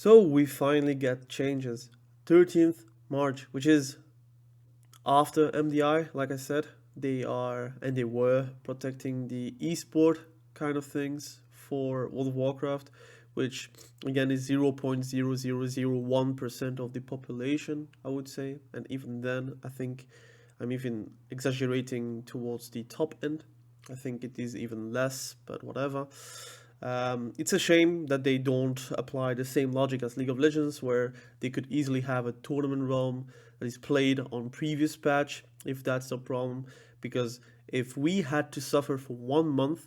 So we finally get changes. 13th March, which is after MDI, like I said, they are and they were protecting the esport kind of things for World of Warcraft, which again is 0.0001% of the population, I would say. And even then, I think I'm even exaggerating towards the top end. I think it is even less, but whatever. It's a shame that they don't apply the same logic as League of Legends, where they could easily have a tournament realm that is played on previous patch, if that's the problem. Because if we had to suffer for 1 month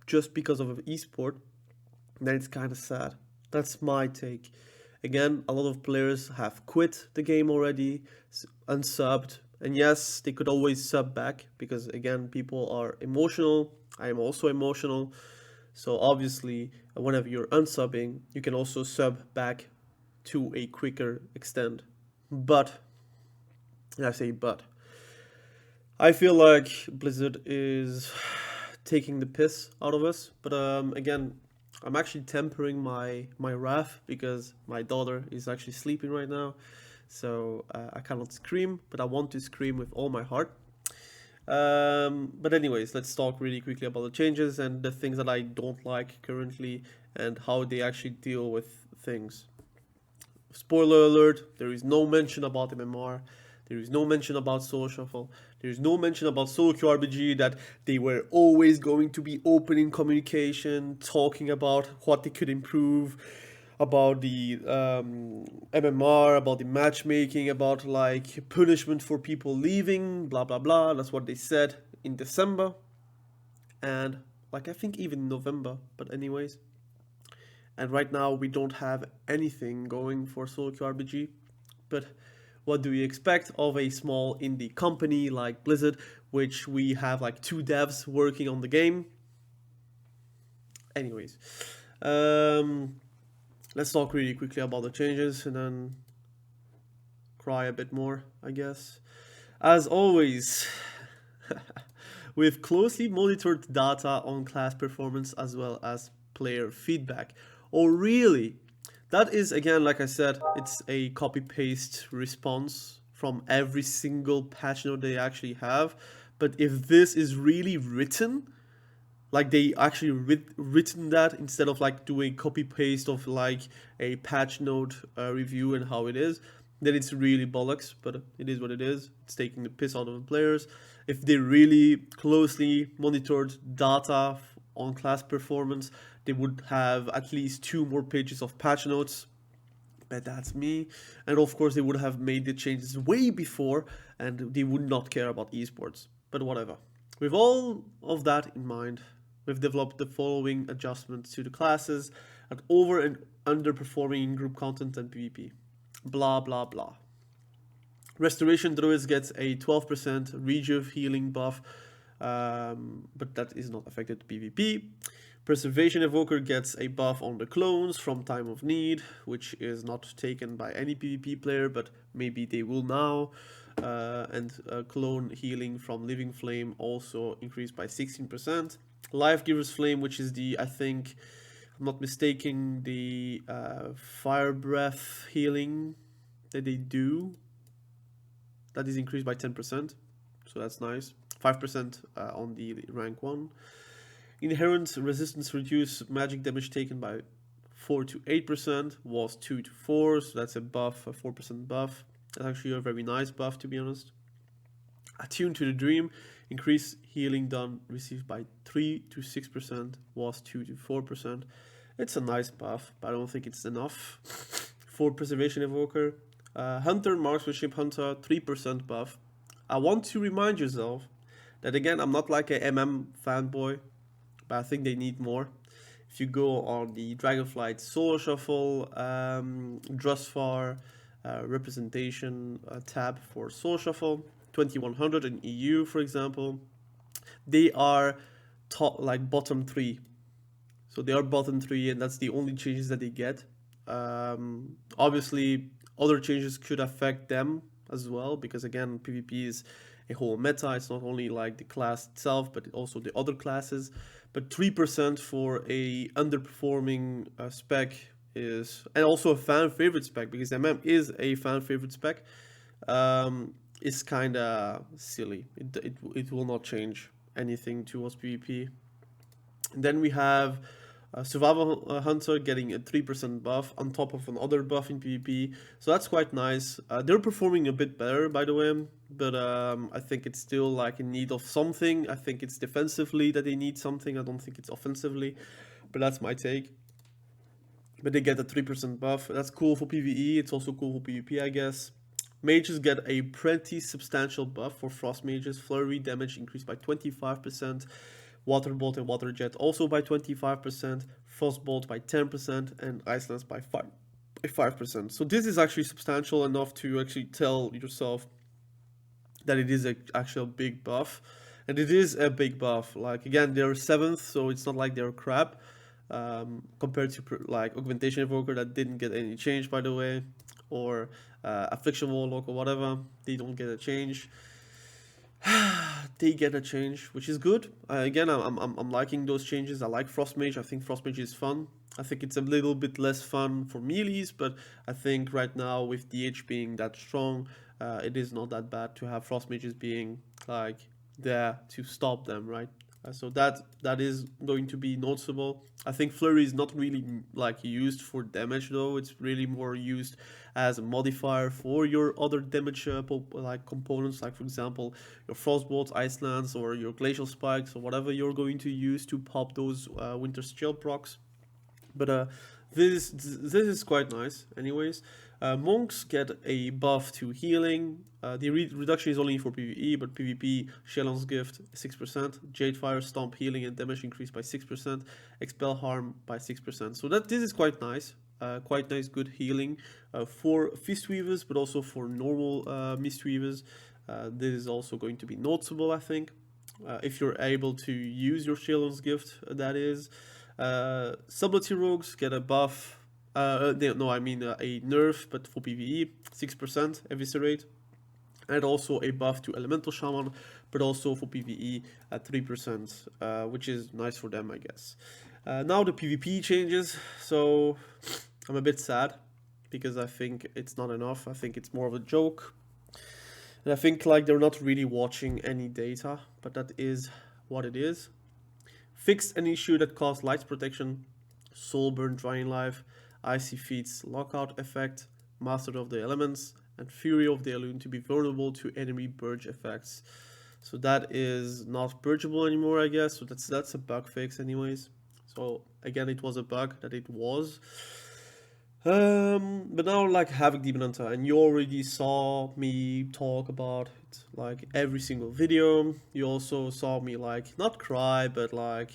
just because of an esport, then it's kind of sad. That's my take. Again, a lot of players have quit the game already, unsubbed, and yes, they could always sub back because again, people are emotional. I am also emotional. So obviously, whenever you're unsubbing, you can also sub back to a quicker extent. But, and I say but, I feel like Blizzard is taking the piss out of us. But again, I'm actually tempering my wrath because my daughter is actually sleeping right now. So I cannot scream, but I want to scream with all my heart. But anyways, let's talk really quickly about the changes and the things that I don't like currently and how they actually deal with things. Spoiler alert, there is no mention about MMR. There is no mention about Soul Shuffle. There is no mention about Solo QRBG, that they were always going to be open in communication, talking about what they could improve, about the MMR, about the matchmaking, about like punishment for people leaving, blah blah blah. That's what they said in December, and like I think even November. But anyways, and right now we don't have anything going for Solo QRBG. But what do we expect of a small indie company like Blizzard, which we have like 2 devs working on the game? Anyways, let's talk really quickly about the changes and then cry a bit more, I guess. As always, we've closely monitored data on class performance as well as player feedback. Oh, really? That is, again, like I said, it's a copy-paste response from every single patch note they actually have. But if this is really written, like they actually written that instead of like doing copy-paste of like a patch note review and how it is, then it's really bollocks, but it is what it is. It's taking the piss out of the players. If they really closely monitored data on class performance, they would have at least 2 more pages of patch notes. But that's me. And of course, they would have made the changes way before, and they would not care about esports. But whatever. With all of that in mind, we've developed the following adjustments to the classes and over and underperforming in group content and PvP. Blah blah blah. Restoration Druids gets a 12% rejuve healing buff, but that is not affected to PvP. Preservation Evoker gets a buff on the clones from Time of Need, which is not taken by any PvP player, but maybe they will now. And clone healing from Living Flame also increased by 16%. Life Giver's Flame, which is the, I think, if I'm not mistaken, the Fire Breath healing that they do, that is increased by 10%, so that's nice. 5% on the rank 1. Inherent resistance reduce magic damage taken by 4 to 8%, was 2 to 4, so that's a buff, a 4% buff. That's actually a very nice buff, to be honest. Attuned to the Dream, increased healing done received by 3 to 6%, was 2 to 4%. It's a nice buff, but I don't think it's enough. For Preservation Evoker, Hunter, Marksmanship Hunter, 3% buff. I want to remind yourself that again, I'm not like a MM fanboy, but I think they need more. If you go on the Dragonflight Soul Shuffle, Drusvar, representation tab for Soul Shuffle, 2100 in EU, for example, they are top, like bottom 3. So they are bottom 3, and that's the only changes that they get. Obviously, other changes could affect them as well, because again, PvP is a whole meta. It's not only like the class itself, but also the other classes. But 3% for a underperforming spec is, and also a fan favorite spec, because MM is a fan favorite spec, is kind of silly. It will not change anything towards PvP. And then we have Survival Hunter getting a 3% buff on top of another buff in PvP, so that's quite nice. They're performing a bit better, by the way, but I think it's still like in need of something. I think it's defensively that they need something. I don't think it's offensively, but that's my take. But they get a 3% buff. That's cool for PvE. It's also cool for PvP, I guess. Mages get a pretty substantial buff for Frost Mages. Flurry damage increased by 25%. Waterbolt and Water Jet also by 25%, Frostbolt by 10%, and Ice Lance by 5%. So this is actually substantial enough to actually tell yourself that it is actually a big buff. And it is a big buff. Like, again, they're 7th, so it's not like they're crap. Compared to like Augmentation Evoker that didn't get any change, by the way, or Affliction Warlock or whatever, they don't get a change. They get a change, which is good. Again, I'm liking those changes. I like Frost Mage. I think Frost Mage is fun. I think it's a little bit less fun for melees, but I think right now with DH being that strong, it is not that bad to have Frost Mages being like there to stop them, right? So that is going to be noticeable. I think Flurry is not really like used for damage though. It's really more used as a modifier for your other damage like components, like for example your Frostbolts, Ice Lance, or your Glacial Spikes, or whatever you're going to use to pop those Winter's Chill procs. But this is quite nice anyways. Monks get a buff to healing. The reduction is only for PvE, but PvP, Shelon's Gift 6%, Jadefire, Stomp, healing and damage increased by 6%, Expel harm by 6%. So this is quite nice. Quite nice, good healing for Fistweavers, but also for normal Mistweavers. This is also going to be noticeable, I think, if you're able to use your Shelon's Gift, that is. Subtlety Rogues get a buff. A nerf, but for PvE, 6% Eviscerate, and also a buff to Elemental Shaman, but also for PvE at 3%, which is nice for them, I guess. Now the PvP changes, so I'm a bit sad, because I think it's not enough. I think it's more of a joke, and I think like they're not really watching any data, but that is what it is. Fixed an issue that caused Light's Protection, Soulburn, Drying Life, Icy Feet's Lockout effect, Master of the Elements, and Fury of the Elune to be vulnerable to enemy purge effects. So that is not purgeable anymore, I guess. So that's a bug fix anyways. So again, it was a bug that it was. But now like Havoc Demon Hunter, and you already saw me talk about it like every single video. You also saw me like not cry, but like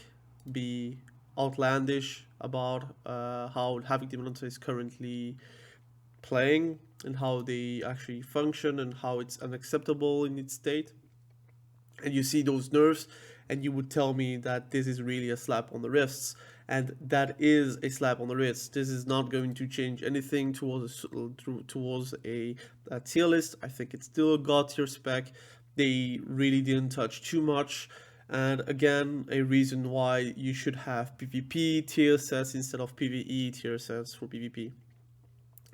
be outlandish about how Havoc Demon Hunter is currently playing and how they actually function and how it's unacceptable in its state. And you see those nerfs, and you would tell me that this is really a slap on the wrists, and that is a slap on the wrist. This is not going to change anything towards a tier list. I think it's still a god tier spec. They really didn't touch too much. And again, a reason why you should have PvP tier sets instead of PvE tier sets for PvP.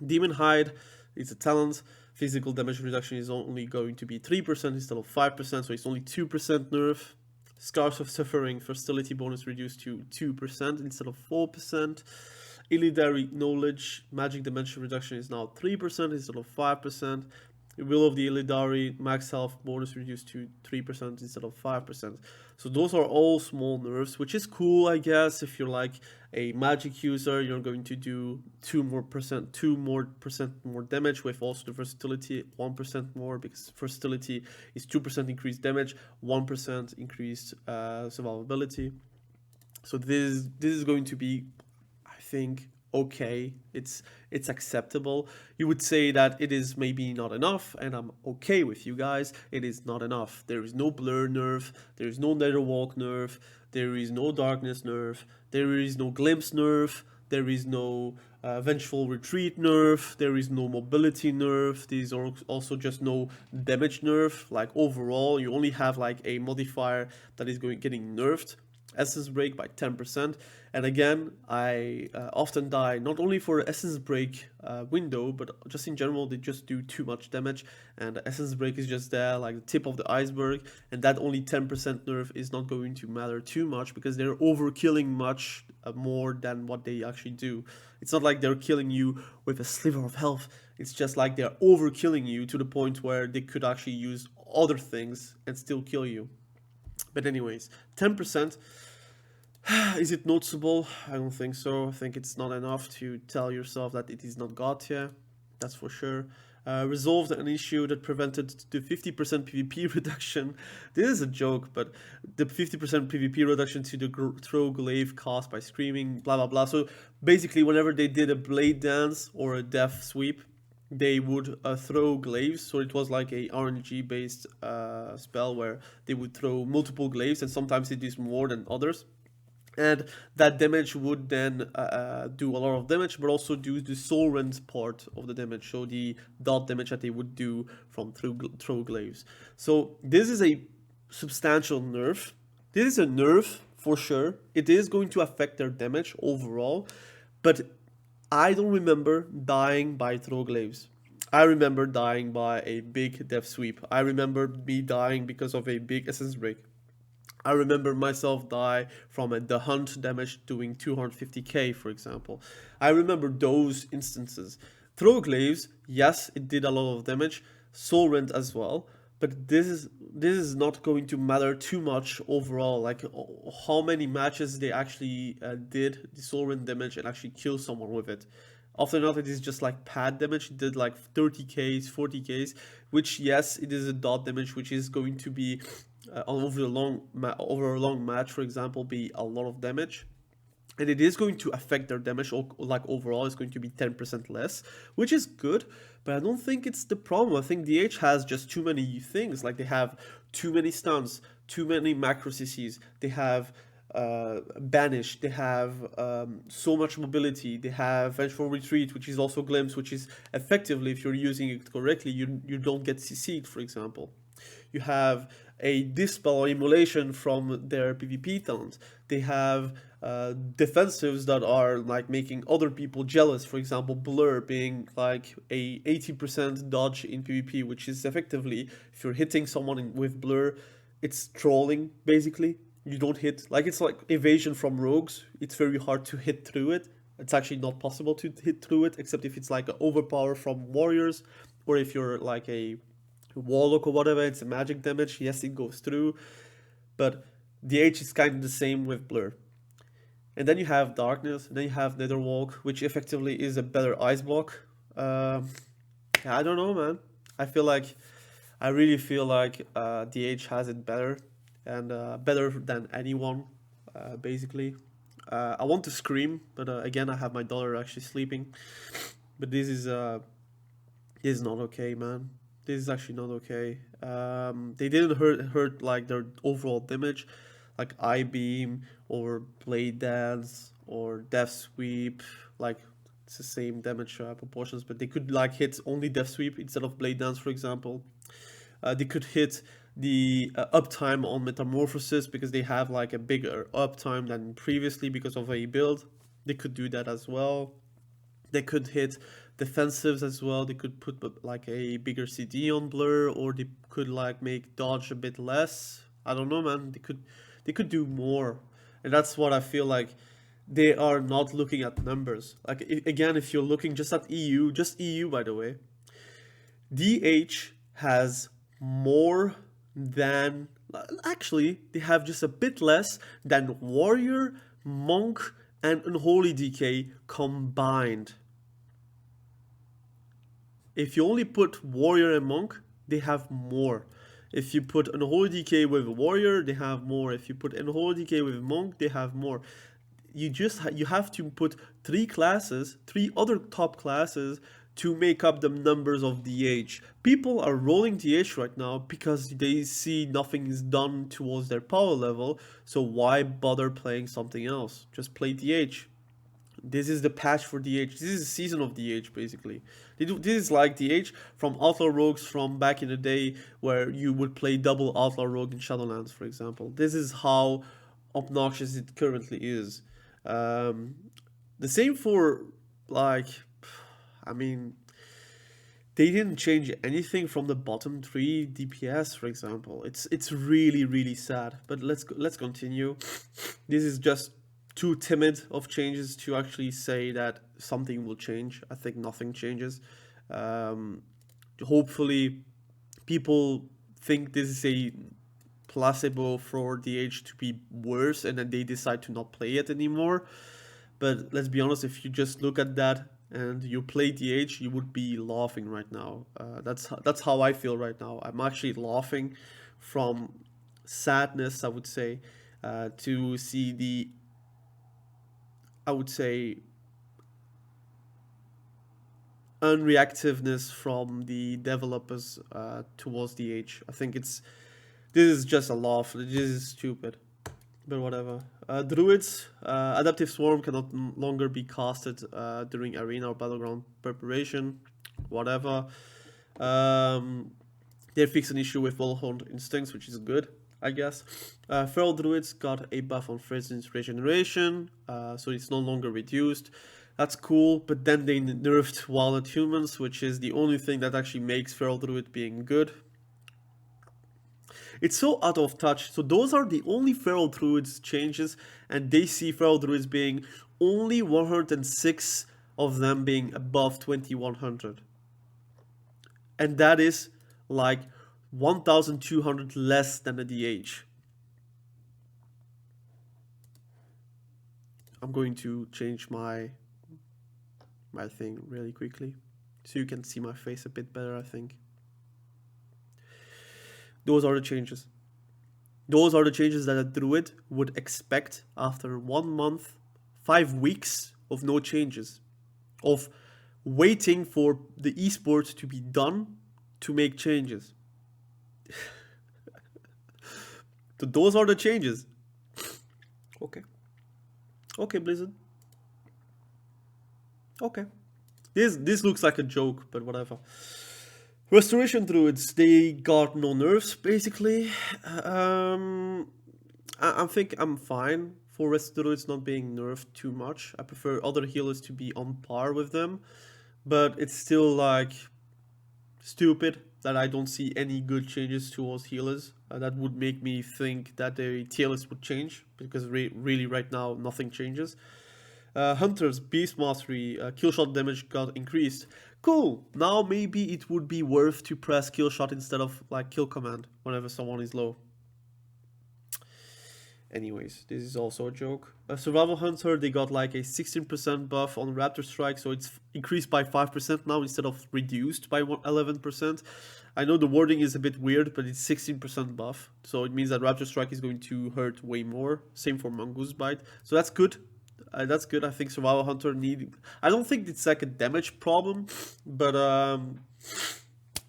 Demon Hide is a talent. Physical damage reduction is only going to be 3% instead of 5%, so it's only 2% nerf. Scars of Suffering fertility bonus reduced to 2% instead of 4%. Illidary Knowledge magic dimension reduction is now 3% instead of 5%. Will of the Illidari max health bonus reduced to 3% instead of 5%. So those are all small nerfs, which is cool, I guess. If you're like a magic user, you're going to do 2% more damage with also the versatility 1% more, because versatility is 2% increased damage, 1% increased survivability. So this is going to be, I think, okay, it's acceptable. You would say that it is maybe not enough, and I'm okay with you guys. It is not enough. There is no blur nerf, there is no netherwalk nerf, there is no darkness nerf, there is no glimpse nerf, there is no vengeful retreat nerf, there is no mobility nerf. These are also just no damage nerf. Like overall, you only have like a modifier that is getting nerfed. Essence Break by 10%. And again, I often die not only for Essence Break window, but just in general, they just do too much damage. And Essence Break is just there, like the tip of the iceberg. And that only 10% nerf is not going to matter too much because they're overkilling much more than what they actually do. It's not like they're killing you with a sliver of health. It's just like they're overkilling you to the point where they could actually use other things and still kill you. But anyways, 10%. Is it noticeable? I don't think so. I think it's not enough to tell yourself that it is not God tier. That's for sure. Resolved an issue that prevented the 50% PvP reduction. This is a joke, but the 50% PvP reduction to the throw glaive caused by screaming, blah blah blah. So basically, whenever they did a blade dance or a death sweep, they would throw glaives. So it was like a RNG based spell where they would throw multiple glaives, and sometimes it is more than others. And that damage would then do a lot of damage, but also do the soul rend part of the damage, so the dot damage that they would do from throw glaives. So this is a substantial nerf. This is a nerf for sure. It is going to affect their damage overall, but I don't remember dying by throw glaives. I remember dying by a big death sweep. I remember me dying because of a big essence break. I remember myself die from the hunt damage doing 250k, for example. I remember those instances. Throw glaives, yes, it did a lot of damage. Soul rend as well, but this is not going to matter too much overall. Like how many matches they actually did the soul rend damage and actually kill someone with it. Often enough, it is just like pad damage. It did like 30ks, 40ks, which yes, it is a dot damage, which is going to be over a long match, for example, be a lot of damage, and it is going to affect their damage. Like overall, it's going to be 10% less, which is good, but I don't think it's the problem. I think DH has just too many things. Like they have too many stuns, too many macro CCs. They have banish. They have so much mobility. They have vengeful retreat, which is also glimpse, which is effectively, if you're using it correctly, you don't get CC'd, for example. You have a dispel or immolation from their PvP talent. They have defensives that are like making other people jealous. For example, blur being like a 80% dodge in PvP, which is effectively, if you're hitting someone with blur, it's trolling basically. You don't hit, like it's like evasion from rogues. It's very hard to hit through it. It's actually not possible to hit through it, except if it's like an overpower from warriors, or if you're like a warlock or whatever, it's a magic damage. Yes, it goes through, but the H is kind of the same with blur. And then you have darkness, and then you have netherwalk, which effectively is a better ice block. I don't know, man. I really feel like DH has it better, and better than anyone, basically. I want to scream, but again, I have my daughter actually sleeping. But this is not okay, man. This is actually not okay. They didn't hurt like their overall damage, like eye beam or blade dance or death sweep. Like it's the same damage proportions, but they could like hit only death sweep instead of blade dance, for example. They could hit the uptime on metamorphosis because they have like a bigger uptime than previously because of a build. They could do that as well. They could hit defensives as well. They could put like a bigger CD on blur, or they could like make dodge a bit less. I don't know, man. They could do more, and that's what I feel like. They are not looking at numbers. Like again, if you're looking just at EU, just EU by the way, DH has more than, actually they have just a bit less than warrior, monk, and unholy DK combined. If you only put warrior and monk, they have more. If you put unholy DK with warrior, they have more. If you put unholy DK with monk, they have more. You have to put three other top classes to make up the numbers of DH. People are rolling DH right now because they see nothing is done towards their power level, so why bother playing something else? Just play DH. This is the patch for DH. This is the season of DH, basically. This is like DH from Outlaw Rogues from back in the day, where you would play double Outlaw Rogue in Shadowlands, for example. This is how obnoxious it currently is. The same for, like, I mean, they didn't change anything from the bottom 3 DPS, for example. It's really, really sad. But let's continue. This is just too timid of changes to actually say that something will change. I think nothing changes. Hopefully, people think this is a placebo for DH to be worse, and then they decide to not play it anymore. But let's be honest, if you just look at that and you play DH, you would be laughing right now. That's how I feel right now. I'm actually laughing from sadness, I would say, to see the, I would say, unreactiveness from the developers towards DH. I think this is just a laugh. This is stupid. But whatever. Druids, Adaptive Swarm cannot longer be casted during arena or battleground preparation. Whatever. They fixed an issue with Wellhorned Instincts, which is good, I guess. Feral Druids got a buff on Fresn's regeneration, so it's no longer reduced. That's cool, but then they nerfed Walnut Humans, which is the only thing that actually makes Feral Druid being good. It's so out of touch. So those are the only Feral Druids changes, and they see Feral Druids being only 106 of them being above 2100. And that is like 1200 less than a DH. I'm going to change my thing really quickly so you can see my face a bit better, I think. Those are the changes. Those are the changes that a druid would expect after 1 month, 5 weeks of no changes, of waiting for the esports to be done to make changes. So those are the changes. Okay. Okay, Blizzard. Okay. This looks like a joke, but whatever. Restoration Druids, they got no nerfs, basically. I think I'm fine for Rest Druids not being nerfed too much. I prefer other healers to be on par with them. But it's still, like, stupid that I don't see any good changes towards healers. That would make me think that the tier list would change, because really right now nothing changes. Hunters, Beast Mastery, killshot damage got increased. Cool, now maybe it would be worth to press killshot instead of like kill command whenever someone is low. Anyways, this is also a joke. Survival Hunter, they got like a 16% buff on Raptor Strike, so it's increased by 5% now instead of reduced by 11%. I know the wording is a bit weird, but it's 16% buff, so it means that Raptor Strike is going to hurt way more. Same for Mongoose Bite, so that's good. That's good. I think Survival Hunter I don't think it's like a damage problem, but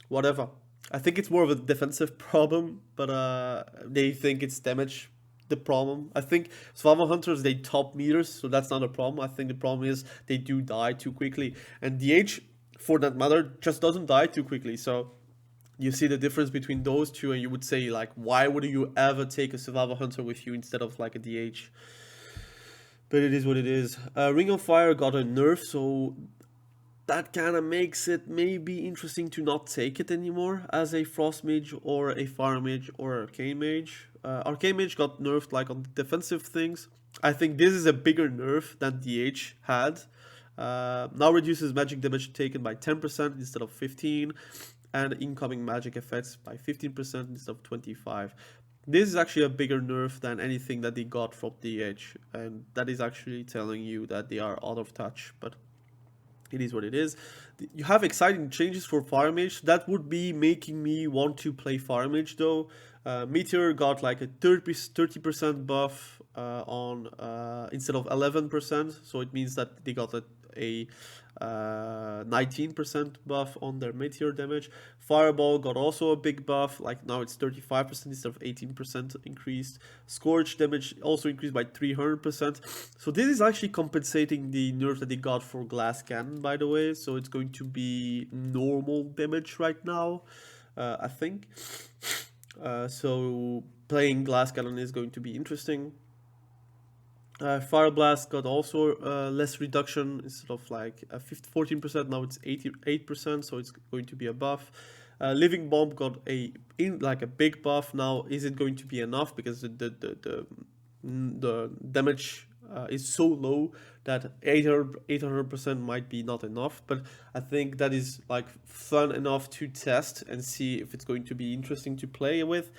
whatever. I think it's more of a defensive problem, but they think it's damage the problem. I think Survival Hunters, they top meters, so that's not a problem. I think the problem is they do die too quickly, and DH, for that matter, just doesn't die too quickly. So you see the difference between those two, and you would say, like, why would you ever take a Survival Hunter with you instead of like a DH? But it is what it is. Ring of Fire got a nerf, so that kind of makes it maybe interesting to not take it anymore as a Frost Mage or a Fire Mage or Arcane Mage. Arcane Mage got nerfed like on defensive things. I think this is a bigger nerf than DH had. Now reduces magic damage taken by 10% instead of 15%, and incoming magic effects by 15% instead of 25%. This is actually a bigger nerf than anything that they got from DH, and that is actually telling you that they are out of touch, but it is what it is. You have exciting changes for Fire Mage. That would be making me want to play Fire Mage though. Meteor got like a 30% buff on instead of 11%, so it means that they got a 19% buff on their meteor damage. Fireball got also a big buff, like now it's 35% instead of 18% increased. Scorch damage also increased by 300%. So this is actually compensating the nerf that they got for Glass Cannon, by the way. So it's going to be normal damage right now, I think. So playing Glass Cannon is going to be interesting. Fire Blast got also less reduction instead of like 14%. Now it's 88%, so it's going to be a buff. Living Bomb got a big buff. Now, is it going to be enough? Because the damage is so low that 800% might be not enough. But I think that is like fun enough to test and see if it's going to be interesting to play with.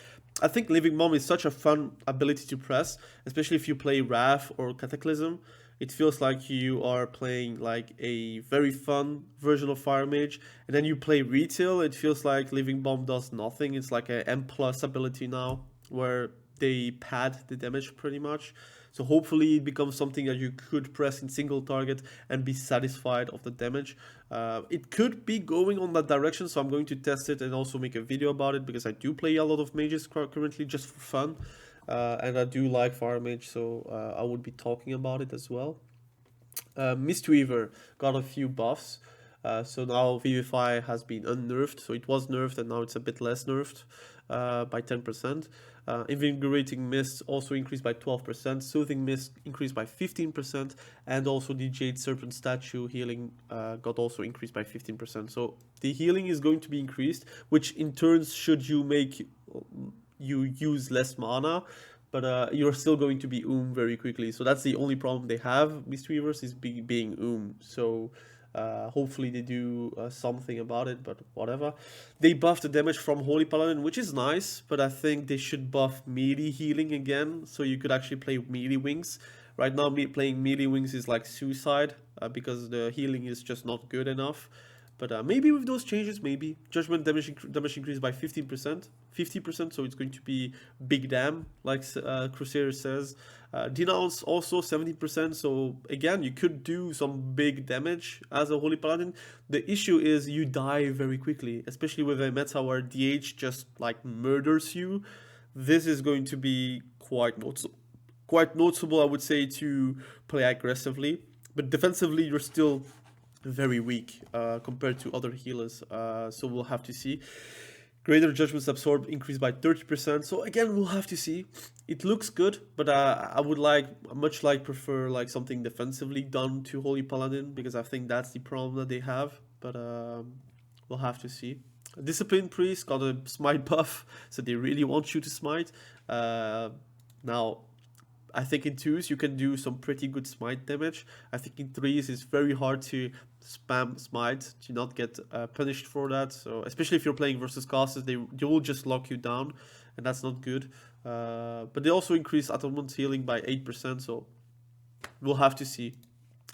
I think Living Bomb is such a fun ability to press, especially if you play Wrath or Cataclysm. It feels like you are playing like a very fun version of Fire Mage, and then you play Retail. It feels like Living Bomb does nothing. It's like a M+ ability now, where they pad the damage pretty much. So hopefully it becomes something that you could press in single target and be satisfied of the damage. It could be going on that direction, so I'm going to test it and also make a video about it, because I do play a lot of mages currently just for fun. And I do like Fire Mage, so I would be talking about it as well. Mistweaver got a few buffs. So now Vivify has been unnerfed, so it was nerfed and now it's a bit less nerfed by 10%. Invigorating Mist also increased by 12%, Soothing Mist increased by 15%, and also the Jade Serpent statue healing got also increased by 15%. So the healing is going to be increased, which in turn should you make you use less mana, but you're still going to be very quickly. So that's the only problem they have, Mistweavers, is being So hopefully they do something about it, but whatever. They buffed the damage from Holy Paladin, which is nice, but I think they should buff melee healing again, so you could actually play melee wings. Right now, playing melee wings is like suicide, because the healing is just not good enough. But maybe with those changes, maybe. Judgment damage increased by 15%, 50%, so it's going to be big damn, like Crusader says. Denounce also 70%, so again, you could do some big damage as a Holy Paladin. The issue is you die very quickly, especially with a meta where DH just like murders you. This is going to be quite noticeable, I would say, to play aggressively. But defensively, you're still very weak compared to other healers, so we'll have to see. Greater Judgments Absorb increased by 30%, so again, we'll have to see. It looks good, but I would prefer like something defensively done to Holy Paladin, because I think that's the problem that they have, but we'll have to see. Discipline Priest got a smite buff, so they really want you to smite. Now, I think in 2s you can do some pretty good smite damage. I think in 3s it's very hard to spam smite to not get punished for that. So especially if you're playing versus casters, they will just lock you down, and that's not good. But they also increase atonement healing by 8%, so we'll have to see.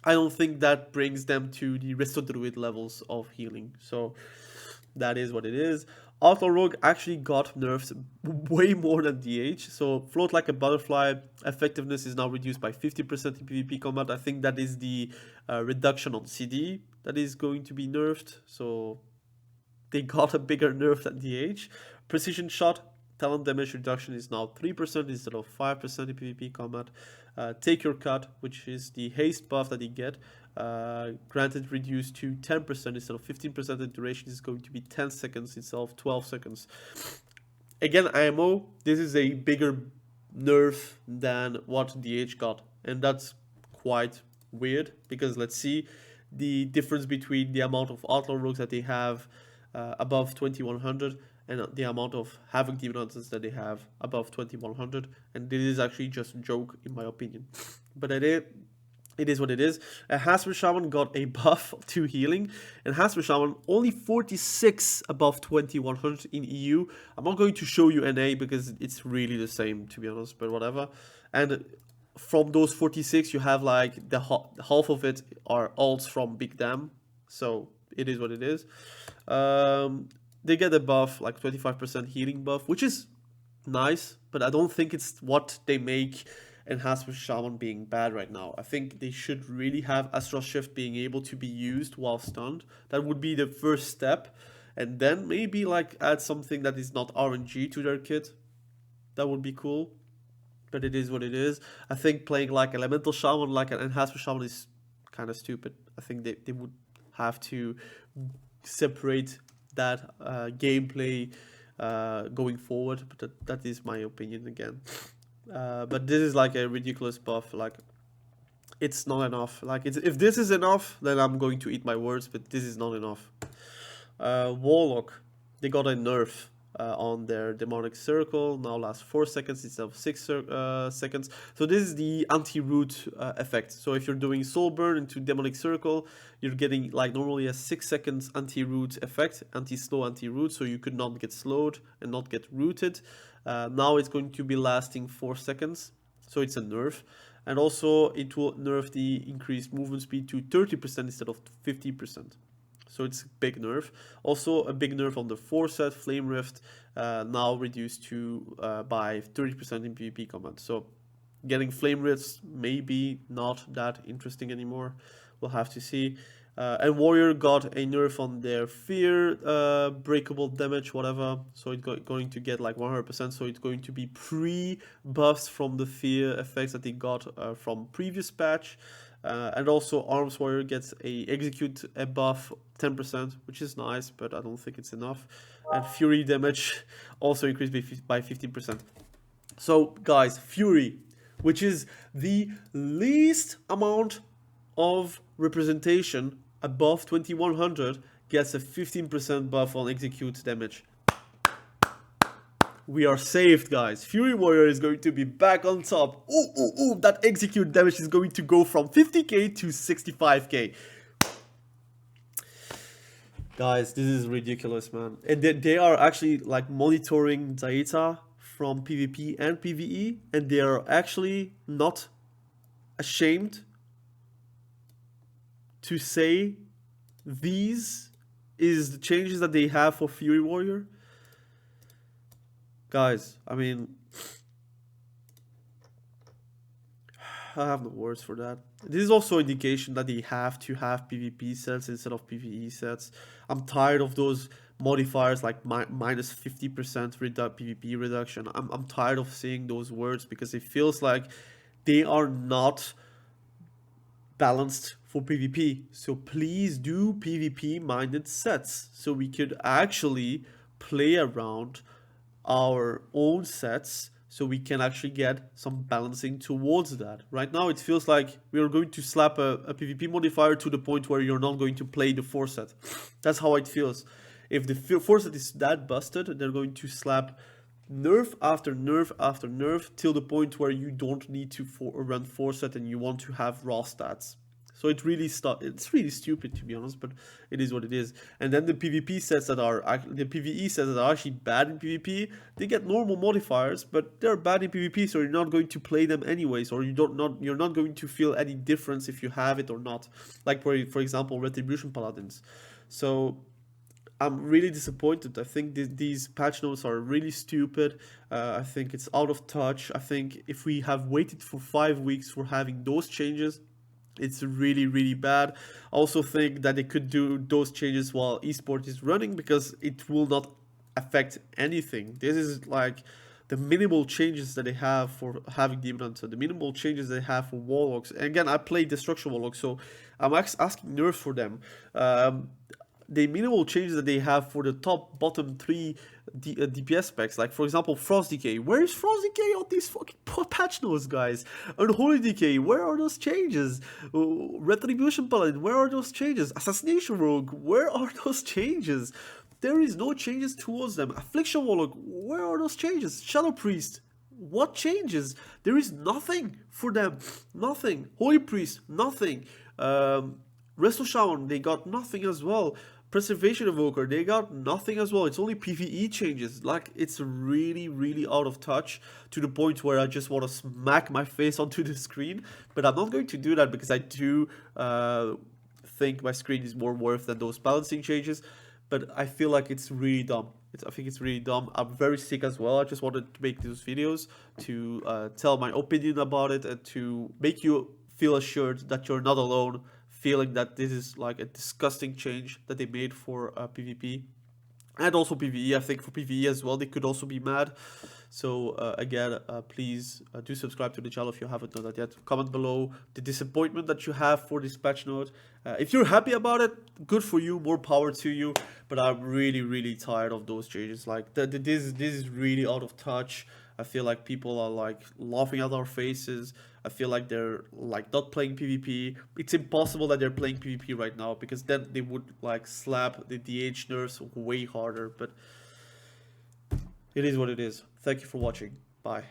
I don't think that brings them to the resto druid levels of healing, so that is what it is. Outlaw Rogue actually got nerfed way more than DH, so Float Like a Butterfly effectiveness is now reduced by 50% in PvP combat. I think that is the reduction on CD that is going to be nerfed, so they got a bigger nerf than DH. Precision Shot, talent damage reduction is now 3% instead of 5% in PvP combat. Take Your Cut, which is the haste buff that you get, granted reduced to 10% instead of 15%. The duration is going to be 10 seconds instead of 12 seconds. Again, IMO, this is a bigger nerf than what DH got, and that's quite weird, because let's see the difference between the amount of Outlaw Rogues that they have above 2100 and the amount of Havoc Demon Hunters that they have above 2100, and this is actually just a joke in my opinion. But it is what it is. Hasper Shaman got a buff to healing, and Hasper Shaman only 46 above 2100 in EU. I'm not going to show you NA because it's really the same, to be honest, but whatever. And from those 46, you have like the half of it are alts from Big Dam, so it is what it is. They get a buff, like 25% healing buff, which is nice, but I don't think it's what they make Enhanced with Shaman being bad right now. I think they should really have Astral Shift being able to be used while stunned. That would be the first step, and then maybe like add something that is not RNG to their kit. That would be cool, but it is what it is. I think playing like Elemental Shaman, like an Enhanced Shaman, is kind of stupid. I think they would have to separate that gameplay going forward, but that is my opinion again. But this is like a ridiculous buff. Like, it's not enough. Like, if this is enough, then I'm going to eat my words, but this is not enough. Warlock, they got a nerf on their demonic circle. Now lasts 4 seconds instead of 6 seconds. So this is the anti-root effect. So if you're doing soul burn into demonic circle, you're getting like normally a 6 seconds anti-root effect, anti-slow, anti-root. So you could not get slowed and not get rooted. Now it's going to be lasting 4 seconds. So it's a nerf. And also it will nerf the increased movement speed to 30% instead of 50%. So it's a big nerf. Also a big nerf on the Forset, Flame Rift, now reduced to by 30% in PvP combat. So getting Flame Rifts maybe not that interesting anymore. We'll have to see. And Warrior got a nerf on their Fear, breakable damage, whatever. So it's going to get like 100%. So it's going to be pre-buffs from the Fear effects that they got from previous patch. And also Arms Warrior gets a execute a buff 10%, which is nice, but I don't think it's enough. And Fury damage also increased by 15%. So guys, Fury, which is the least amount of representation above 2100, gets a 15% buff on execute damage. We are saved, guys. Fury Warrior is going to be back on top. Ooh, that execute damage is going to go from 50k to 65k. Guys, this is ridiculous, man. And they are actually like monitoring data from PvP and PvE, and they are actually not ashamed to say these is the changes that they have for Fury Warrior. Guys, I mean, I have no words for that. This is also indication that they have to have PvP sets instead of PvE sets. I'm tired of those modifiers like minus 50% PvP reduction. I'm tired of seeing those words because it feels like they are not balanced for PvP. So please do PvP minded sets so we could actually play around our own sets, so we can actually get some balancing towards that. Right now it feels like we are going to slap a PvP modifier to the point where you're not going to play the Forset. That's how it feels. If the Forset is that busted, they're going to slap nerf after nerf after nerf till the point where you don't need to run Forset and you want to have raw stats. So it's really stupid, to be honest, but it is what it is. And then the PvP sets that are the PvE sets that are actually bad in PvP, they get normal modifiers, but they're bad in PvP, so you're not going to play them anyways, or you're not going to feel any difference if you have it or not. Like for example, Retribution Paladins. So I'm really disappointed. I think these patch notes are really stupid. I think it's out of touch. I think if we have waited for 5 weeks for having those changes, it's really, really bad. I also think that they could do those changes while esports is running because it will not affect anything. This is like the minimal changes that they have for having Demon Hunter, the minimal changes they have for Warlocks. And again, I play Destruction Warlock, so I'm asking nerfs for them. The minimal changes that they have for the bottom 3 DPS specs, like for example Frost Decay. Where is Frost Decay on these fucking patch notes, guys? Unholy Decay, where are those changes? Retribution Paladin, where are those changes? Assassination Rogue, where are those changes? There is no changes towards them. Affliction Warlock, where are those changes? Shadow Priest, what changes? There is nothing for them. Nothing. Holy Priest, nothing. Resto Shaman, they got nothing as well. Preservation Evoker, they got nothing as well. It's only PvE changes. Like, it's really, really out of touch to the point where I just want to smack my face onto the screen. But I'm not going to do that because I do think my screen is more worth than those balancing changes. But I feel like it's really dumb. I think it's really dumb. I'm very sick as well. I just wanted to make these videos to tell my opinion about it and to make you feel assured that you're not alone, feeling that this is like a disgusting change that they made for PvP and also PvE. I think for PvE as well, they could also be mad. So again, please do subscribe to the channel if you haven't done that yet. Comment below the disappointment that you have for this patch note. If you're happy about it, good for you, more power to you. But I'm really, really tired of those changes. Like this is really out of touch. I feel like people are like laughing at our faces. I feel like they're like not playing PvP. It's impossible that they're playing PvP right now, because then they would like slap the DH nerfs way harder. But it is what it is. Thank you for watching. Bye.